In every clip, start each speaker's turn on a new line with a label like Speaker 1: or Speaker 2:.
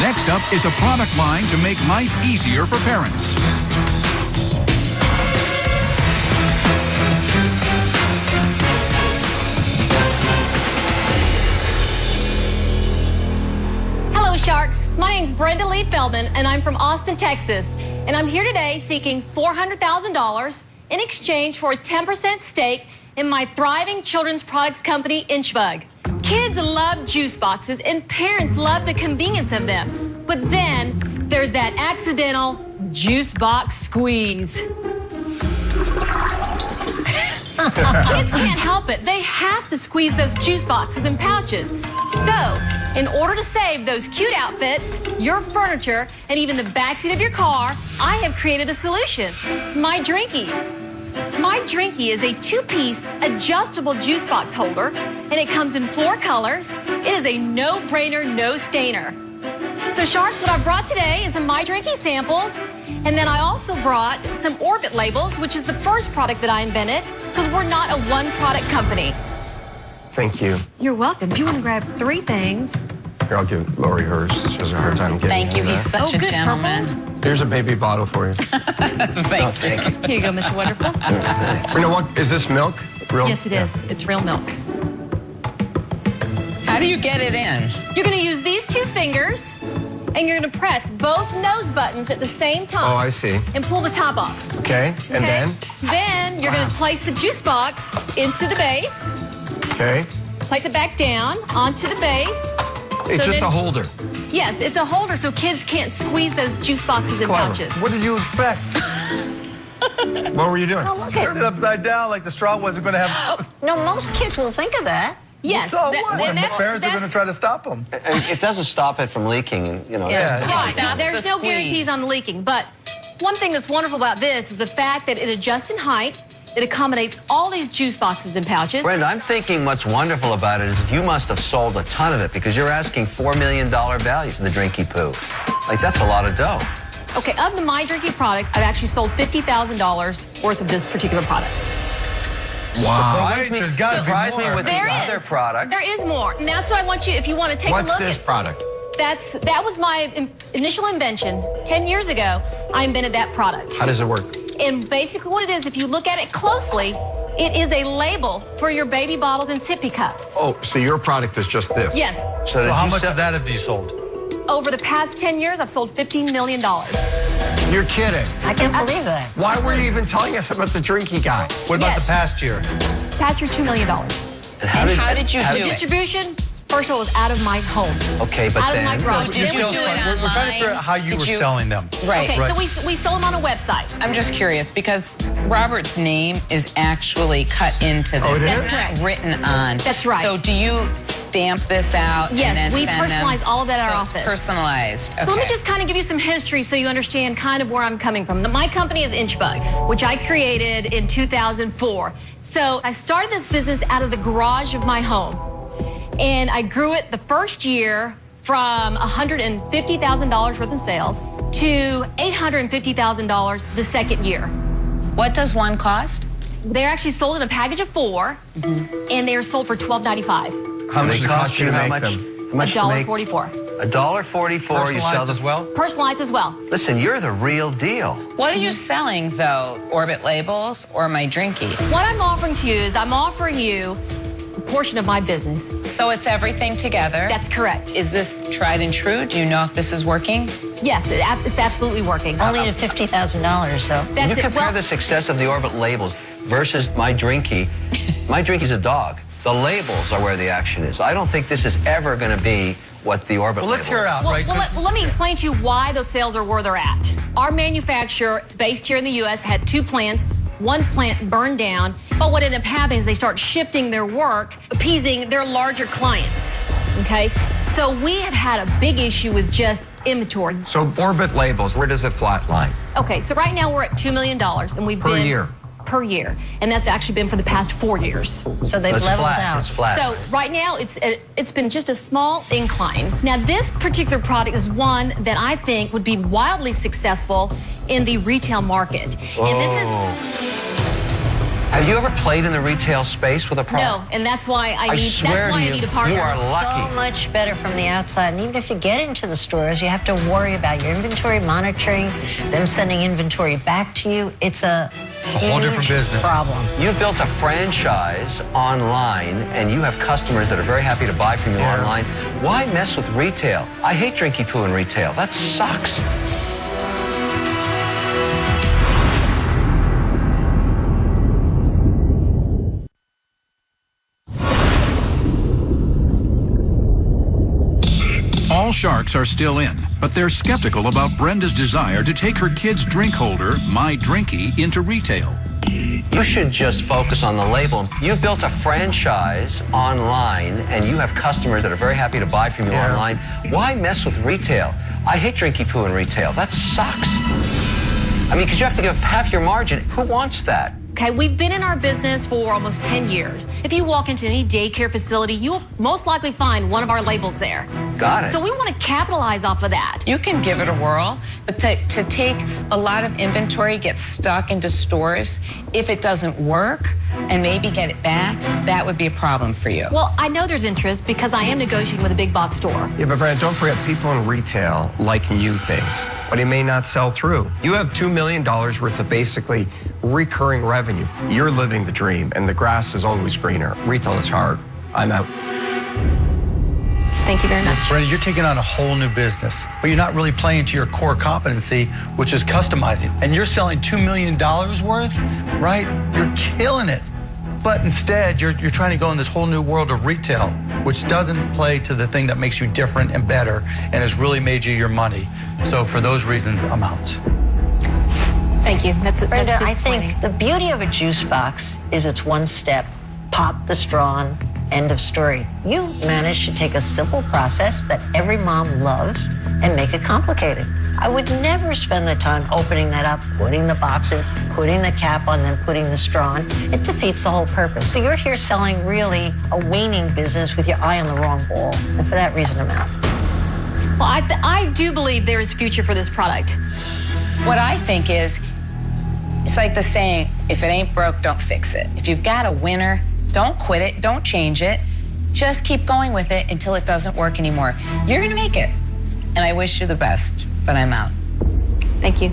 Speaker 1: Next up is a product line to make life easier for parents.
Speaker 2: Hello, Sharks. My name's Brenda Lee Feldman, and I'm from Austin, Texas. And I'm here today seeking $400,000 in exchange for a 10% stake in my thriving children's products company, InchBug. Kids love juice boxes, and parents love the convenience of them. But then there's that accidental juice box squeeze. Kids can't help it. They have to squeeze those juice boxes and pouches. So, in order to save those cute outfits, your furniture, and even the backseat of your car, I have created a solution. My Drinky. My Drinky is a 2-piece adjustable juice box holder, and it comes in 4 colors. It is a no-brainer, no-stainer. So, Sharks, what I brought today is some My Drinky samples, and then I also brought some Orbit labels, which is the first product that I invented, because we're not a one-product company.
Speaker 3: Thank you.
Speaker 2: You're welcome. If you want to grab 3 things.
Speaker 3: Here, I'll give Lori hers. She has a hard time getting
Speaker 4: Thank you.
Speaker 3: in
Speaker 4: He's
Speaker 3: there.
Speaker 4: such a
Speaker 2: good,
Speaker 4: gentleman.
Speaker 2: Purple.
Speaker 3: Here's a baby bottle for you.
Speaker 4: Thanks.
Speaker 3: Thank you.
Speaker 2: Here you go, Mr. Wonderful.
Speaker 3: You know what? Is this milk? Real?
Speaker 2: Yes, it is. It's real milk.
Speaker 4: How do you get it in?
Speaker 2: You're going to use these 2 fingers, and you're going to press both nose buttons at the same time.
Speaker 3: Oh, I see.
Speaker 2: And pull the top off.
Speaker 3: Okay, and then?
Speaker 2: Then you're going to place the juice box into the base.
Speaker 3: Okay.
Speaker 2: Place it back down onto the base.
Speaker 3: It's
Speaker 2: So
Speaker 3: just
Speaker 2: then-
Speaker 3: a holder.
Speaker 2: Yes, it's a holder so kids can't squeeze those juice boxes and
Speaker 3: Clever.
Speaker 2: pouches.
Speaker 5: What did you expect?
Speaker 3: What were you doing?
Speaker 5: Turn it upside down like the straw wasn't going to have...
Speaker 6: No, most kids will think of that.
Speaker 2: Yes.
Speaker 5: So
Speaker 2: that-
Speaker 5: what?
Speaker 2: and
Speaker 5: And
Speaker 2: that's-
Speaker 5: parents are going to
Speaker 2: that's-
Speaker 5: try to stop them.
Speaker 7: And it doesn't stop it from leaking, and you know.
Speaker 5: Yeah.
Speaker 2: Right.
Speaker 4: Stops
Speaker 2: There's
Speaker 4: the
Speaker 2: no
Speaker 4: squeeze.
Speaker 2: guarantees on leaking, but one thing that's wonderful about this is the fact that it adjusts in height. It accommodates all these juice boxes and pouches.
Speaker 7: Brenda, I'm thinking what's wonderful about it is you must have sold a ton of it because you're asking $4 million value for the Drinky Poo. Like, that's a lot of dough.
Speaker 2: Okay, of the My Drinky product, I've actually sold $50,000 worth of this particular product.
Speaker 3: Wow.
Speaker 5: Wait, there's got to
Speaker 7: Surprise
Speaker 5: be
Speaker 7: me
Speaker 5: more.
Speaker 7: with
Speaker 2: There
Speaker 7: the
Speaker 2: is.
Speaker 7: other product.
Speaker 2: There is more, and that's what I want you, if you want to take
Speaker 3: What's
Speaker 2: a look
Speaker 3: this
Speaker 2: at.
Speaker 3: product?
Speaker 2: That was my initial invention. 10 years ago, I invented that product.
Speaker 3: How does it work?
Speaker 2: And basically what it is, if you look at it closely, it is a label for your baby bottles and sippy cups.
Speaker 3: Oh, so your product is just this?
Speaker 2: Yes.
Speaker 5: So
Speaker 7: did
Speaker 5: how
Speaker 7: you
Speaker 5: much
Speaker 7: sell-
Speaker 5: of that have you sold?
Speaker 2: Over the past 10 years, I've sold $15 million.
Speaker 3: You're kidding.
Speaker 6: I can't believe that.
Speaker 3: Why were you even telling us about the Drinky guy?
Speaker 5: What about
Speaker 2: Yes.
Speaker 5: the past year?
Speaker 2: Past year, $2 million.
Speaker 7: And
Speaker 4: How did you do it?
Speaker 2: Distribution, first of all, was out of my home.
Speaker 7: Okay, but
Speaker 2: Out of
Speaker 7: then...
Speaker 2: my garage.
Speaker 4: Did
Speaker 2: Then
Speaker 4: you
Speaker 2: we
Speaker 4: do
Speaker 2: do
Speaker 4: it
Speaker 2: it.
Speaker 5: We're trying to figure out how you
Speaker 4: Did
Speaker 5: were
Speaker 4: you-
Speaker 5: selling them.
Speaker 4: Right.
Speaker 2: Okay,
Speaker 5: Right.
Speaker 2: so we sold them on a website.
Speaker 4: I'm just curious because Robert's name is actually cut into this.
Speaker 3: Oh, it
Speaker 2: That's
Speaker 4: It's
Speaker 2: correct.
Speaker 4: not written on.
Speaker 2: That's right.
Speaker 4: So do you stamp this out?
Speaker 2: Yes,
Speaker 4: and then
Speaker 2: we
Speaker 4: send them?
Speaker 2: personalize all of that at our
Speaker 4: So
Speaker 2: office.
Speaker 4: It's personalized.
Speaker 2: So let me
Speaker 4: Okay.
Speaker 2: just kind of give you some history so you understand kind of where I'm coming from. My company is InchBug, which I created in 2004. So I started this business out of the garage of my home. And I grew it the first year from $150,000 worth in sales to $850,000 the second year.
Speaker 4: What does one cost?
Speaker 2: They're actually sold in a package of 4, and they are sold for $12.95.
Speaker 3: How much
Speaker 7: They
Speaker 3: does it cost you to
Speaker 7: how
Speaker 3: make
Speaker 7: much?
Speaker 3: them?
Speaker 7: How much to make?
Speaker 2: $1.44.
Speaker 7: $1.44. You sell
Speaker 5: Personalized
Speaker 7: the...
Speaker 5: as well?
Speaker 2: Personalized as well.
Speaker 7: Listen, you're the real deal.
Speaker 4: What are you selling though? Orbit labels or My Drinky?
Speaker 2: What I'm offering to you is I'm offering you a portion of my business.
Speaker 4: So it's everything together.
Speaker 2: That's correct.
Speaker 4: Is this tried and true? Do you know if this is working?
Speaker 2: Yes, it's absolutely working.
Speaker 6: Only at $50,000, so.
Speaker 7: You
Speaker 2: That's it.
Speaker 7: compare
Speaker 2: Well,
Speaker 7: the success of the Orbit labels versus My Drinky. My Drinky's a dog. The labels are where the action is. I don't think this is ever going to be what the Orbit
Speaker 5: Well, let's
Speaker 7: label
Speaker 5: hear
Speaker 7: is.
Speaker 5: out,
Speaker 2: well,
Speaker 5: right?
Speaker 2: let me explain to you why those sales are where they're at. Our manufacturer, it's based here in the U.S., had 2 plants. One plant burned down, but what ended up happening is they start shifting their work, appeasing their larger clients, okay? So we have had a big issue with just inventory.
Speaker 3: So Orbit labels, where does it flatline?
Speaker 2: Okay, so right now we're at $2 million, and we've
Speaker 3: Per
Speaker 2: been...
Speaker 3: year?
Speaker 2: Per year, and that's actually been for the past 4 years.
Speaker 6: So they've
Speaker 7: It's
Speaker 6: leveled
Speaker 7: flat.
Speaker 6: out.
Speaker 7: It's flat.
Speaker 2: So right now, it's been just a small incline. Now, this particular product is one that I think would be wildly successful in the retail market. And this is
Speaker 7: Have you ever played in the retail space with a product?
Speaker 2: No, and that's why I need
Speaker 7: swear
Speaker 2: I
Speaker 7: to
Speaker 2: need a partner.
Speaker 7: You are
Speaker 6: So
Speaker 7: lucky.
Speaker 6: much better from the outside. And even if you get into the stores, you have to worry about your inventory monitoring, them sending inventory back to you. It's a
Speaker 5: whole different
Speaker 6: huge
Speaker 5: business.
Speaker 6: problem.
Speaker 7: You've built a franchise online, and you have customers that are very happy to buy from you online. Why mess with retail? I hate drinky poo in retail. That sucks.
Speaker 1: All sharks are still in, but they're skeptical about Brenda's desire to take her kid's drink holder, My Drinky, into retail.
Speaker 7: You should just focus on the label. You've built a franchise online, and you have customers that are very happy to buy from you online. Why mess with retail? I hate drinky poo in retail. That sucks. I mean, because you have to give half your margin. Who wants that?
Speaker 2: Okay, we've been in our business for almost 10 years. If you walk into any daycare facility, you'll most likely find one of our labels there.
Speaker 7: Got it.
Speaker 2: So we want to capitalize off of that.
Speaker 4: You can give it a whirl, but to take a lot of inventory, get stuck into stores, if it doesn't work and maybe get it back, that would be a problem for you.
Speaker 2: Well, I know there's interest because I am negotiating with a big box store.
Speaker 3: Yeah, but Brenda, don't forget, people in retail like new things, but it may not sell through. You have $2 million worth of basically recurring revenue. You're living the dream, and the grass is always greener. Retail is hard. I'm out.
Speaker 2: Thank you very much.
Speaker 5: Brenda, you're taking on a whole new business, but you're not really playing to your core competency, which is customizing. And you're selling $2 million worth, right? You're killing it. But instead, you're trying to go in this whole new world of retail, which doesn't play to the thing that makes you different and better and has really made you your money. So for those reasons, I'm out.
Speaker 2: Thank you. That's
Speaker 6: Brenda, I
Speaker 2: disappointing.
Speaker 6: think the beauty of a juice box is it's one step. Pop the straw on, end of story. You managed to take a simple process that every mom loves and make it complicated. I would never spend the time opening that up, putting the box in, putting the cap on, then putting the straw on. It defeats the whole purpose. So you're here selling really a waning business with your eye on the wrong ball. And for that reason, I'm out.
Speaker 2: Well, I do believe there is future for this product.
Speaker 4: What I think is, it's like the saying, if it ain't broke, don't fix it. If you've got a winner, don't quit it, don't change it. Just keep going with it until it doesn't work anymore. You're gonna make it. And I wish you the best, but I'm out.
Speaker 2: Thank you.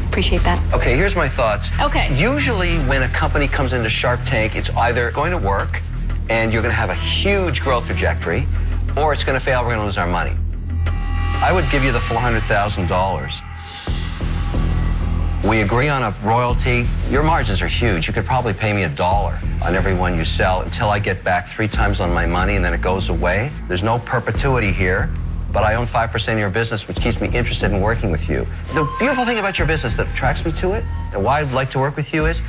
Speaker 2: Appreciate that.
Speaker 7: Okay, here's my thoughts.
Speaker 2: Okay.
Speaker 7: Usually when a company comes into Shark Tank, it's either going to work and you're going to have a huge growth trajectory, or it's going to fail, we're going to lose our money. I would give you the $400,000. We agree on a royalty. Your margins are huge. You could probably pay me $1 on every one you sell until I get back 3 times on my money and then it goes away. There's no perpetuity here, but I own 5% of your business, which keeps me interested in working with you. The beautiful thing about your business that attracts me to it and why I'd like to work with you is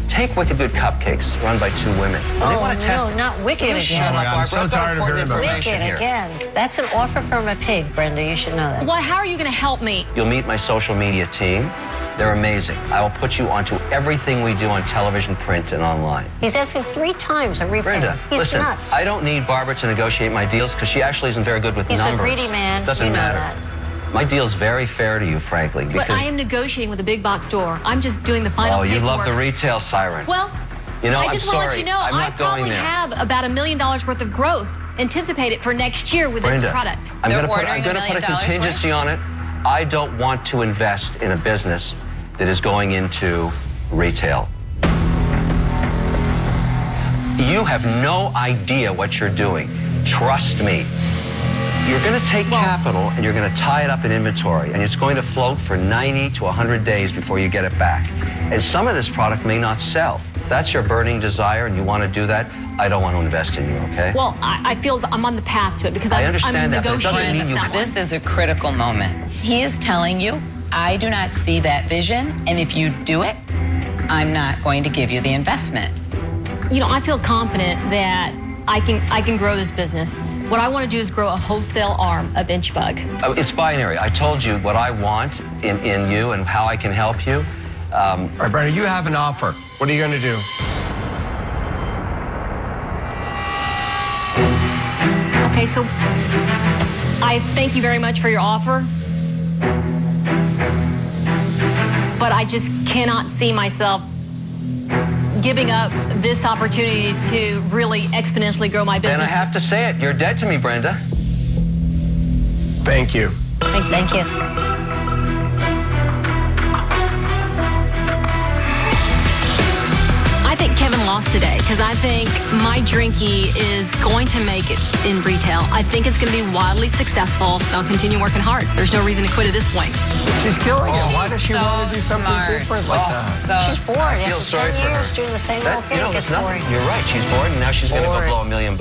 Speaker 7: take Wicked Good Cupcakes run by 2 women. And they want to test.
Speaker 6: No, not Wicked
Speaker 7: You
Speaker 6: again.
Speaker 7: shut up, Barbara.
Speaker 3: I'm so
Speaker 7: I've got
Speaker 3: tired of
Speaker 7: important
Speaker 3: hearing about
Speaker 7: information
Speaker 6: Wicked
Speaker 7: here.
Speaker 6: again. That's an offer from a pig, Brenda. You should know that.
Speaker 2: Well, how are you going to help me?
Speaker 7: You'll meet my social media team. They're amazing. I will put you onto everything we do on television, print, and online.
Speaker 6: He's asking 3 times a repay.
Speaker 7: Brenda,
Speaker 6: He's
Speaker 7: listen,
Speaker 6: nuts.
Speaker 7: I don't need Barbara to negotiate my deals because she actually isn't very good with
Speaker 6: He's
Speaker 7: numbers.
Speaker 6: a greedy man.
Speaker 7: Doesn't
Speaker 6: You know
Speaker 7: matter.
Speaker 6: that.
Speaker 7: My deal's very fair to you, frankly.
Speaker 2: But
Speaker 7: Because,
Speaker 2: I am negotiating with a big box store. I'm just doing the final
Speaker 7: oh, you
Speaker 2: paperwork.
Speaker 7: love the retail siren.
Speaker 2: Well,
Speaker 7: You know,
Speaker 2: I
Speaker 7: I'm
Speaker 2: just want to let
Speaker 7: sorry.
Speaker 2: you know
Speaker 7: I'm
Speaker 2: I
Speaker 7: not going
Speaker 2: probably
Speaker 7: there.
Speaker 2: have about $1 million worth of growth anticipated for next year with
Speaker 7: Brenda,
Speaker 2: this product.
Speaker 7: I'm
Speaker 4: They're
Speaker 7: going to
Speaker 4: ordering
Speaker 7: put
Speaker 4: $1
Speaker 7: a
Speaker 4: million
Speaker 7: contingency on it. I don't want to invest in a business that is going into retail. You have no idea what you're doing. Trust me. You're going to take capital and you're going to tie it up in inventory, and it's going to float for 90 to 100 days before you get it back. And some of this product may not sell. If that's your burning desire and you want to do that, I don't want to invest in you, okay?
Speaker 2: Well, I feel I'm on the path to it because
Speaker 7: I
Speaker 2: I'm
Speaker 7: understand that, but it doesn't
Speaker 2: negotiating
Speaker 7: mean
Speaker 2: with
Speaker 7: you-
Speaker 2: someone.
Speaker 4: This is a critical moment. He is telling you, I do not see that vision, and if you do it, I'm not going to give you the investment.
Speaker 2: You know, I feel confident that I can grow this business. What I want to do is grow a wholesale arm of InchBug.
Speaker 7: It's binary. I told you what I want in you and how I can help you.
Speaker 3: All right, Brenda, you have an offer. What are you going to do?
Speaker 2: Okay, so I thank you very much for your offer, but I just cannot see myself giving up this opportunity to really exponentially grow my business.
Speaker 7: Then I have to say it. You're dead to me, Brenda.
Speaker 3: Thank you.
Speaker 2: Thank you.
Speaker 6: Thank you.
Speaker 2: I think Kevin lost today because I think My Drinky is going to make it in retail. I think it's going to be wildly successful. I'll continue working hard. There's no reason to quit at this point.
Speaker 3: She's killing it. Why does she
Speaker 4: so
Speaker 3: want to do something
Speaker 4: smart.
Speaker 3: different like that?
Speaker 6: She's bored
Speaker 7: I feel
Speaker 6: after
Speaker 7: sorry
Speaker 6: 10
Speaker 7: for her.
Speaker 6: years doing the same old thing.
Speaker 7: You know,
Speaker 6: Gets
Speaker 7: there's nothing.
Speaker 6: boring.
Speaker 7: You're right. She's bored, and now she's going to go
Speaker 6: Boring.
Speaker 7: blow $1 million.